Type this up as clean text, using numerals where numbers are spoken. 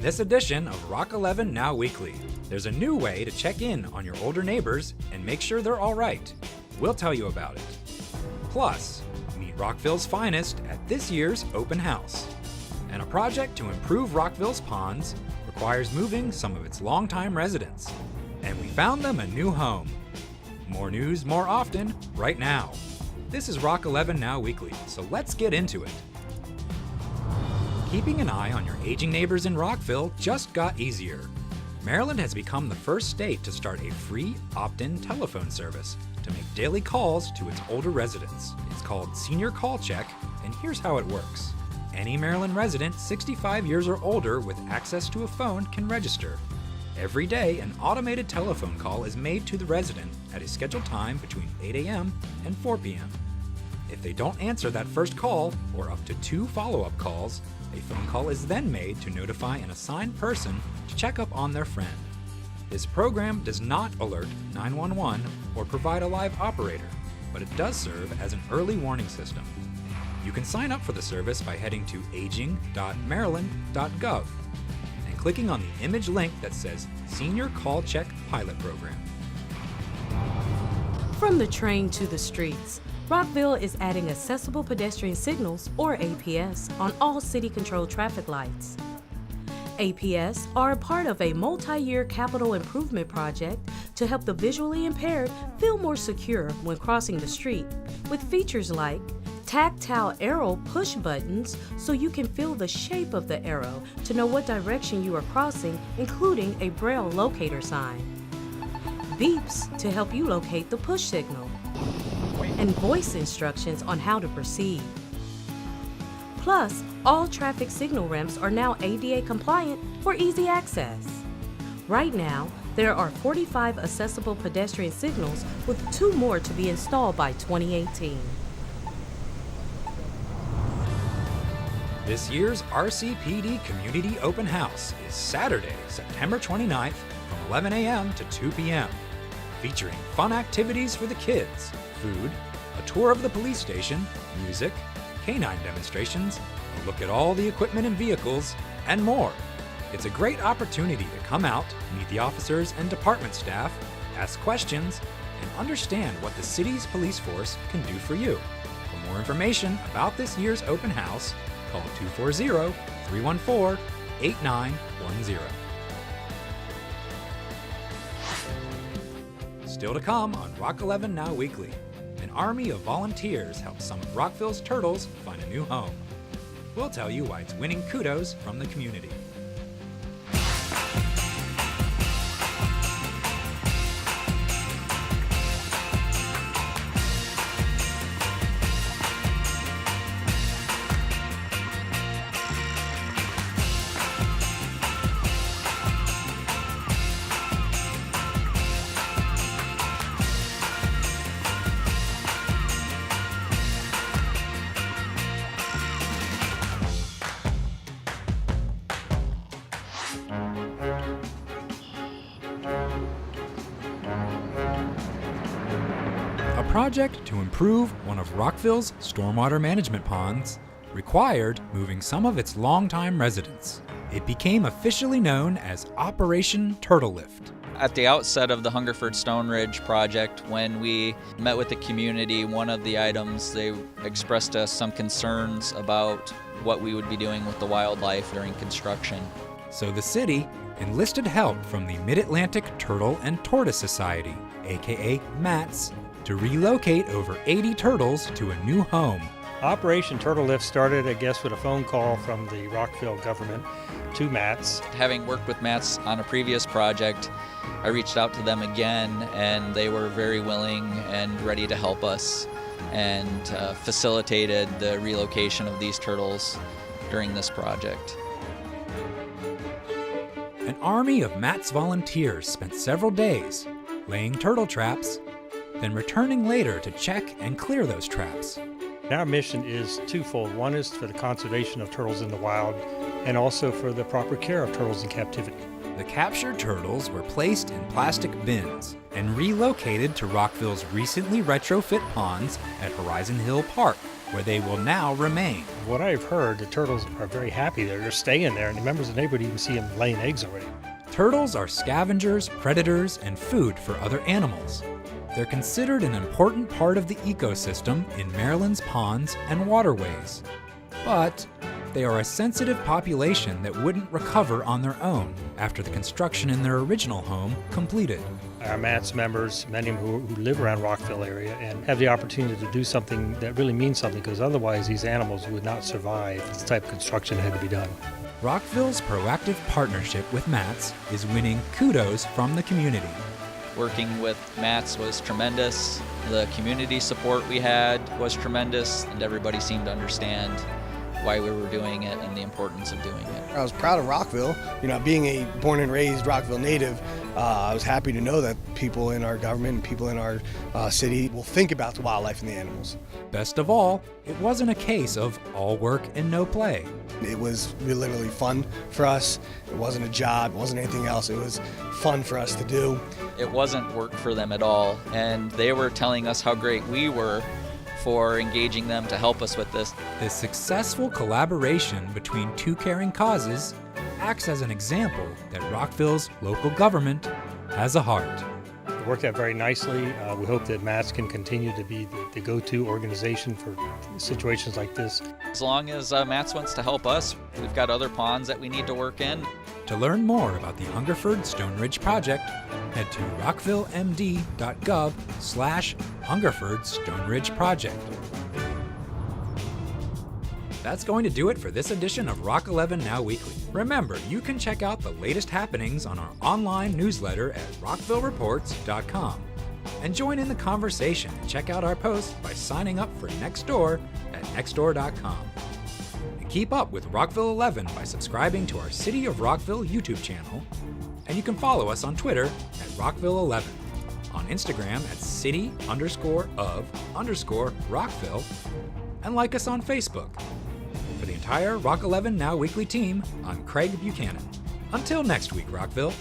this edition of Rock 11 Now Weekly, there's a new way to check in on your older neighbors and make sure they're all right. We'll tell you about it. Plus, meet Rockville's finest at this year's open house. And a project to improve Rockville's ponds requires moving some of its longtime residents. And we found them a new home. More news more often, right now. This is Rock 11 Now Weekly, so let's get into it. Keeping an eye on your aging neighbors in Rockville just got easier. Maryland has become the first state to start a free opt-in telephone service to make daily calls to its older residents. It's called Senior Call Check, and here's how it works. Any Maryland resident 65 years or older with access to a phone can register. Every day, an automated telephone call is made to the resident at a scheduled time between 8 a.m. and 4 p.m. If they don't answer that first call, or up to 2 follow-up calls, a phone call is then made to notify an assigned person to check up on their friend. This program does not alert 911 or provide a live operator, but it does serve as an early warning system. You can sign up for the service by heading to aging.maryland.gov and clicking on the image link that says Senior Call Check Pilot Program. From the train to the streets, Rockville is adding accessible pedestrian signals, or APS, on all city-controlled traffic lights. APS are a part of a multi-year capital improvement project to help the visually impaired feel more secure when crossing the street, with features like tactile arrow push buttons so you can feel the shape of the arrow to know what direction you are crossing, including a braille locator sign, beeps to help you locate the push signal, and voice instructions on how to proceed. Plus, all traffic signal ramps are now ADA compliant for easy access. Right now, there are 45 accessible pedestrian signals with 2 more to be installed by 2018. This year's RCPD Community Open House is Saturday, September 29th from 11 a.m. to 2 p.m., featuring fun activities for the kids, food, a tour of the police station, music, canine demonstrations, a look at all the equipment and vehicles, and more. It's a great opportunity to come out, meet the officers and department staff, ask questions, and understand what the city's police force can do for you. For more information about this year's open house, call 240-314-8910. Still to come on Rock 11 Now Weekly. An army of volunteers helps some of Rockville's turtles find a new home. We'll tell you why it's winning kudos from the community. A project to improve one of Rockville's stormwater management ponds required moving some of its longtime residents. It became officially known as Operation Turtle Lift. At the outset of the Hungerford Stone Ridge project, when we met with the community, one of the items they expressed to us some concerns about what we would be doing with the wildlife during construction. So the city enlisted help from the Mid-Atlantic Turtle and Tortoise Society, aka MATS, to relocate over 80 turtles to a new home. Operation Turtle Lift started, I guess, with a phone call from the Rockville government to MATS. Having worked with MATS on a previous project, I reached out to them again, and they were very willing and ready to help us, and facilitated the relocation of these turtles during this project. An army of MATS volunteers spent several days laying turtle traps, then returning later to check and clear those traps. Our mission is twofold. One is for the conservation of turtles in the wild, and also for the proper care of turtles in captivity. The captured turtles were placed in plastic bins and relocated to Rockville's recently retrofit ponds at Horizon Hill Park. where they will now remain. What I've heard, the turtles are very happy there. They're staying there, and the members of the neighborhood even see them laying eggs already. Turtles are scavengers, predators, and food for other animals. They're considered an important part of the ecosystem in Maryland's ponds and waterways. But they are a sensitive population that wouldn't recover on their own after the construction in their original home completed. Our MATS members, many of them who live around Rockville area, and have the opportunity to do something that really means something, because otherwise these animals would not survive this type of construction that had to be done. Rockville's proactive partnership with MATS is winning kudos from the community. Working with MATS was tremendous. The community support we had was tremendous, and everybody seemed to understand why we were doing it and the importance of doing it. I was proud of Rockville. Being a born and raised Rockville native, I was happy to know that people in our government and people in our city will think about the wildlife and the animals. Best of all, it wasn't a case of all work and no play. It was literally fun for us. It wasn't a job, it wasn't anything else. It was fun for us to do. It wasn't work for them at all, and they were telling us how great we were for engaging them to help us with this. This successful collaboration between two caring causes acts as an example that Rockville's local government has a heart. It worked out very nicely. We hope that MATS can continue to be the go-to organization for situations like this. As long as MATS wants to help us, we've got other ponds that we need to work in. To learn more about the Hungerford Stone Ridge Project, head to rockvillemd.gov/Hungerford Stone Ridge Project. That's going to do it for this edition of Rock 11 Now Weekly. Remember, you can check out the latest happenings on our online newsletter at rockvillereports.com. And join in the conversation and check out our posts by signing up for Nextdoor at nextdoor.com. And keep up with Rockville 11 by subscribing to our City of Rockville YouTube channel. And you can follow us on Twitter at Rockville11, on Instagram at city_of_Rockville, and like us on Facebook. For the entire Rock 11 Now Weekly team, I'm Craig Buchanan. Until next week, Rockville.